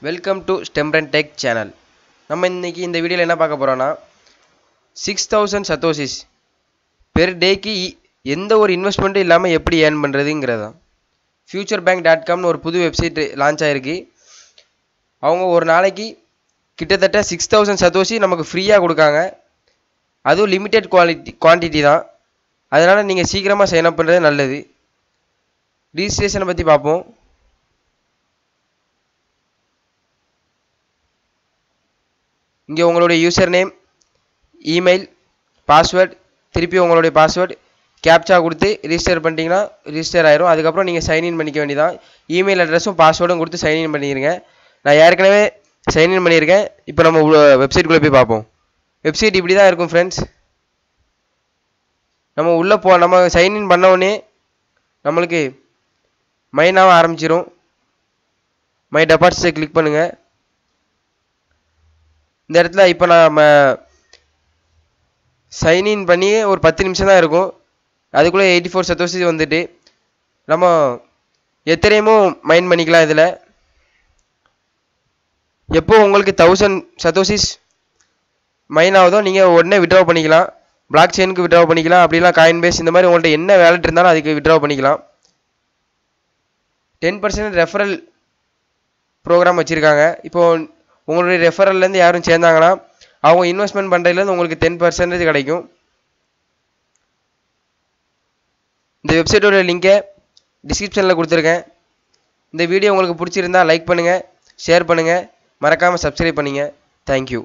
Welcome to ஸ்டெம்ரன் tech channel. நம்ம இன்னைக்கு இந்த வீடியோவில் என்ன பார்க்க போகிறோன்னா 6000 சத்தோசிஸ் பெர் டேக்கு எந்த ஒரு இன்வெஸ்ட்மெண்ட்டும் இல்லாமல் எப்படி ஏர்ன் பண்ணுறதுங்கிறதான். futurebank.comனு ஒரு புது வெப்சைட் லான்ச் ஆகிருக்கு. அவங்க ஒரு நாளைக்கு கிட்டத்தட்ட 6000 சத்தோசி நமக்கு ஃப்ரீயாக கொடுக்காங்க. அதுவும் லிமிட்டட் குவான்டிட்டி தான். அதனால் நீங்கள் சீக்கிரமாக சைன் அப் பண்ணுறது நல்லது. ரிஜிஸ்ட்ரேஷனை பற்றி பார்ப்போம். இங்கே உங்களுடைய யூசர் நேம், இமெயில், பாஸ்வேர்டு, திருப்பி உங்களுடைய பாஸ்வேர்டு கேப்சா கொடுத்து ரிஜிஸ்டர் பண்ணிட்டீங்கன்னா ரிஜிஸ்டர் ஆயிரும். அதுக்கப்புறம் நீங்கள் சைன்இன் பண்ணிக்க வேண்டியதான். இமெயில் அட்ரஸும் பாஸ்வேர்டும் கொடுத்து சைன்இன் பண்ணிடுங்க. நான் ஏற்கனவே சைன்இன் பண்ணியிருக்கேன். இப்போ நம்ம வெப்சைட்குள்ளே போய் பார்ப்போம். வெப்சைட் இப்படி தான் இருக்கும் ஃப்ரெண்ட்ஸ். நம்ம உள்ளே நம்ம சைன்இன் பண்ண உடனே நம்மளுக்கு மைனாக ஆரம்பிச்சிடும். மை டெபாசிட்ஸை கிளிக் பண்ணுங்கள். இந்த இடத்துல இப்போ நம்ம சைன்இன் பண்ணி ஒரு 10 நிமிஷம் தான் இருக்கும். அதுக்குள்ளே 84 சத்தோசி வந்துட்டு நம்ம எத்தனையுமோ மைன் பண்ணிக்கலாம். இதில் எப்போ உங்களுக்கு 1000 சத்தோசிஸ் மைன் ஆகுதோ நீங்கள் உடனே விட்ரா பண்ணிக்கலாம். பிளாக் செயினுக்கு விட்ரா பண்ணிக்கலாம். அப்படிலாம் காயின் பேஸ் இந்த மாதிரி உங்கள்கிட்ட என்ன வேலட் இருந்தாலும் அதுக்கு விட்ரா பண்ணிக்கலாம். 10% ரெஃபரல் ப்ரோக்ராம் வச்சுருக்காங்க. இப்போது உங்களுடைய ரெஃபரல்லேருந்து யாரும் சேர்ந்தாங்கன்னா அவங்க இன்வெஸ்ட்மெண்ட் பண்ணுறதுலேருந்து உங்களுக்கு 10% கிடைக்கும். இந்த வெப்சைட்டோட லிங்கை டிஸ்கிரிப்ஷனில் கொடுத்துருக்கேன். இந்த வீடியோ உங்களுக்கு பிடிச்சிருந்தா லைக் பண்ணுங்கள், ஷேர் பண்ணுங்கள், மறக்காமல் சப்ஸ்கிரைப் பண்ணுங்கள். தேங்க்யூ.